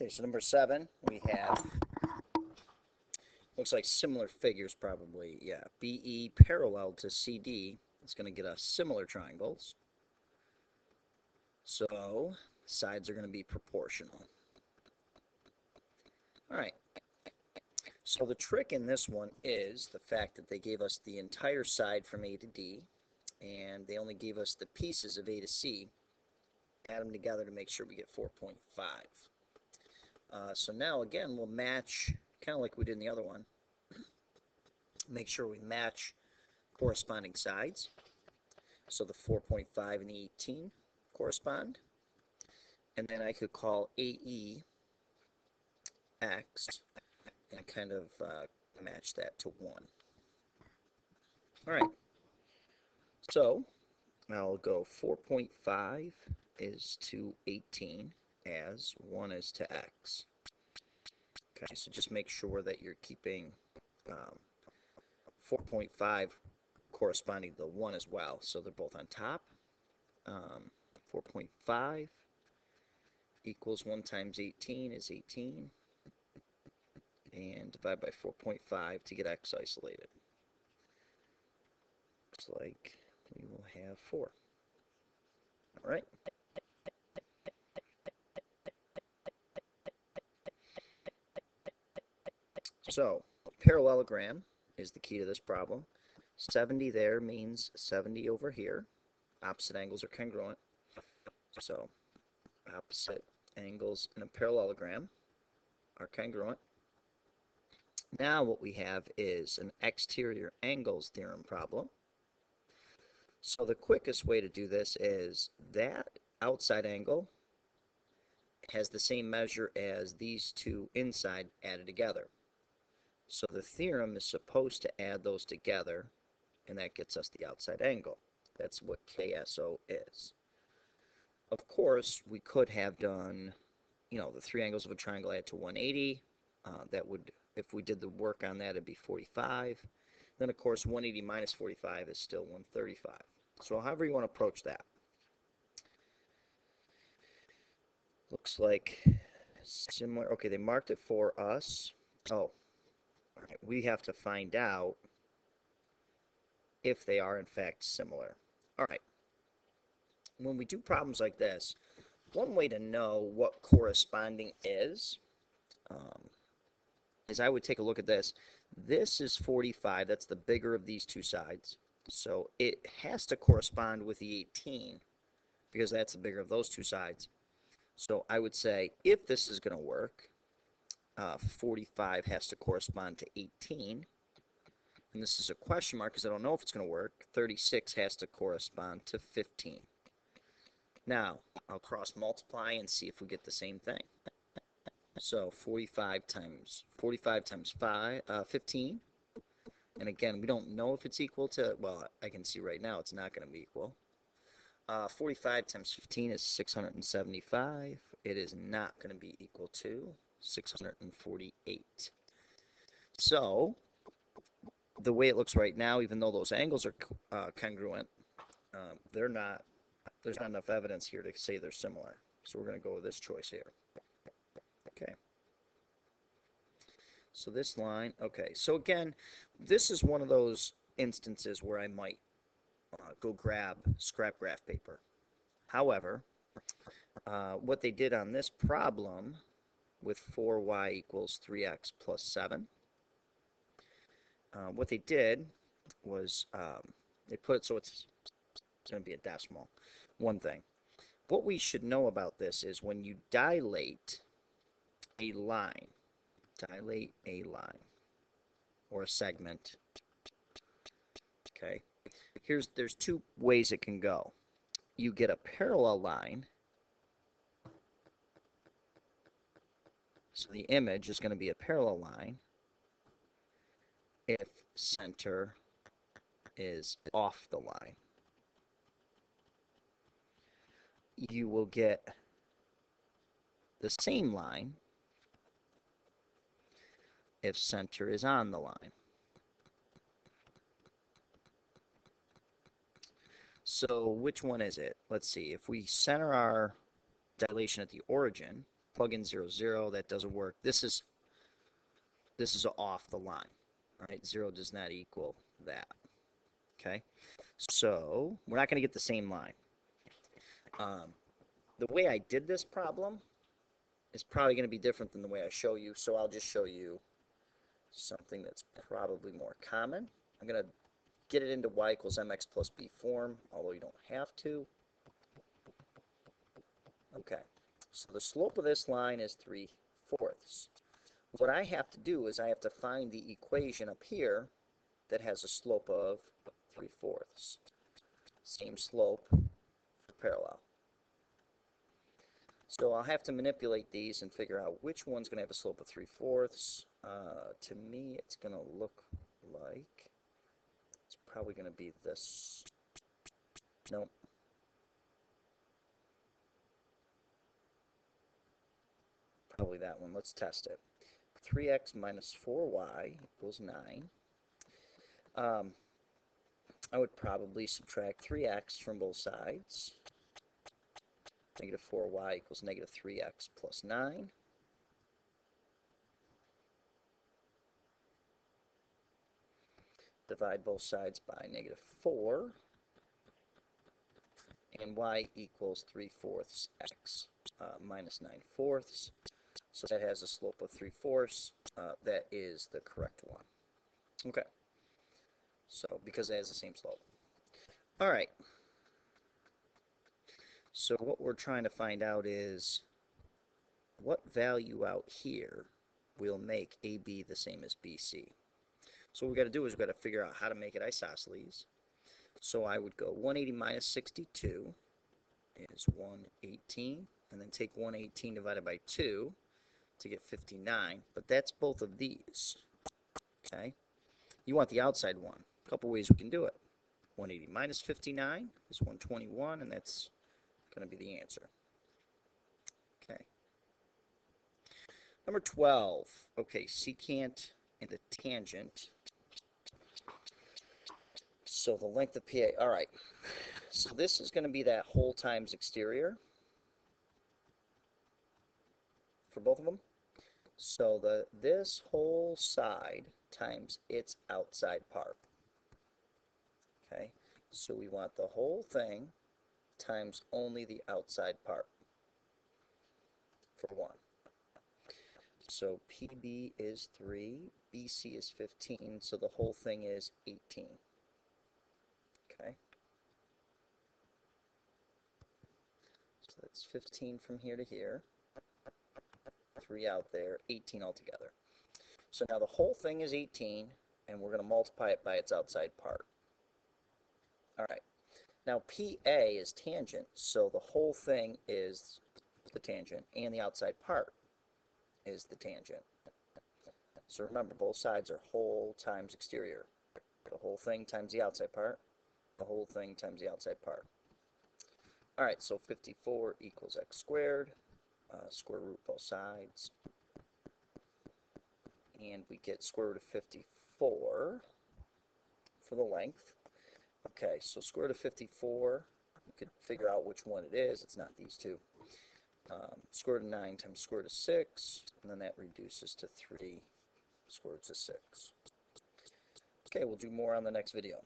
Okay, so number 7, we have, looks like similar figures probably. Yeah, BE parallel to CD is going to get us similar triangles. So sides are going to be proportional. All right. So the trick in this one is the fact that they gave us the entire side from A to D, and they only gave us the pieces of A to C. Add them together to make sure we get 4.5. So now again, we'll match, kind of like we did in the other one. Make sure we match corresponding sides. So the 4.5 and the 18 correspond. And then I could call AE X and kind of match that to 1. All right. So I'll go 4.5 is to 18 as 1 is to X. Okay, so just make sure that you're keeping 4.5 corresponding to 1 as well. So they're both on top. 4.5 equals 1 times 18 is 18. And divide by 4.5 to get X isolated. Looks like we will have 4. All right. So parallelogram is the key to this problem. 70 there means 70 over here. Opposite angles are congruent. So opposite angles in a parallelogram are congruent. Now what we have is an exterior angles theorem problem. So the quickest way to do this is that outside angle has the same measure as these two inside added together. So the theorem is supposed to add those together, and that gets us the outside angle. That's what KSO is. Of course, we could have done, the 3 angles of a triangle add to 180. That would, if we did the work on that, it'd be 45. Then, of course, 180 minus 45 is still 135. So however you want to approach that. Looks like similar. Okay, they marked it for us. Oh, all right, we have to find out if they are in fact similar. All right. When we do problems like this, one way to know what corresponding is I would take a look at this. This is 45. That's the bigger of these two sides. So it has to correspond with the 18 because that's the bigger of those two sides. So I would say if this is going to work, 45 has to correspond to 18. And this is a question mark because I don't know if it's going to work. 36 has to correspond to 15. Now, I'll cross multiply and see if we get the same thing. So 45 times 15. And again, we don't know if it's equal to, well, I can see right now it's not going to be equal. 45 times 15 is 675. It is not going to be equal to 648. So the way it looks right now, even though those angles are congruent, there's not enough evidence here to say they're similar. So we're going to go with this choice here. Okay. So this line, okay. So again, this is one of those instances where I might go grab scrap graph paper. However, what they did on this problem with 4y equals 3x plus 7, what they did was they put it so it's going to be a decimal. One thing. What we should know about this is when you dilate a line or a segment, okay, there's 2 ways it can go. You get a parallel line, so the image is going to be a parallel line if center is off the line. You will get the same line if center is on the line. So which one is it? Let's see. If we center our dilation at the origin, plug in 0, 0. That doesn't work. This is off the line. All right, 0 does not equal that. Okay, so we're not going to get the same line. The way I did this problem is probably going to be different than the way I show you, so I'll just show you something that's probably more common. I'm going to get it into y equals mx plus b form, although you don't have to. Okay, so the slope of this line is 3/4. What I have to do is I have to find the equation up here that has a slope of 3/4. Same slope for parallel. So I'll have to manipulate these and figure out which one's going to have a slope of 3/4. To me, it's going to look like it's probably going to be this. Nope. Probably that one. Let's test it. 3x minus 4y equals 9. I would probably subtract 3x from both sides. Negative 4y equals negative 3x plus 9. Divide both sides by negative 4. And y equals 3/4 x minus 9/4. So that has a slope of 3/4. That is the correct one. Okay. So because it has the same slope. All right. So what we're trying to find out is what value out here will make AB the same as BC. So what we got to do is we've got to figure out how to make it isosceles. So I would go 180 minus 62 is 118, and then take 118 divided by 2 to get 59, but that's both of these. Okay? You want the outside one. A couple ways we can do it. 180 minus 59 is 121, and that's going to be the answer. Okay. Number 12. Okay, secant and the tangent. So the length of PA. All right. So this is going to be that whole times exterior for both of them. So this whole side times its outside part. Okay. So we want the whole thing times only the outside part for 1. So PB is 3, BC is 15, so the whole thing is 18. Okay. So that's 15 from here to here, 3 out there, 18 altogether. So now the whole thing is 18, and we're going to multiply it by its outside part. All right. Now PA is tangent, so the whole thing is the tangent, and the outside part is the tangent. So remember, both sides are whole times exterior. The whole thing times the outside part, the whole thing times the outside part. All right, so 54 equals x squared, square root both sides, and we get square root of 54 for the length. Okay, so square root of 54, you could figure out which one it is. It's not these two. Square root of 9 times square root of 6, and then that reduces to 3 square root of 6. Okay, we'll do more on the next video.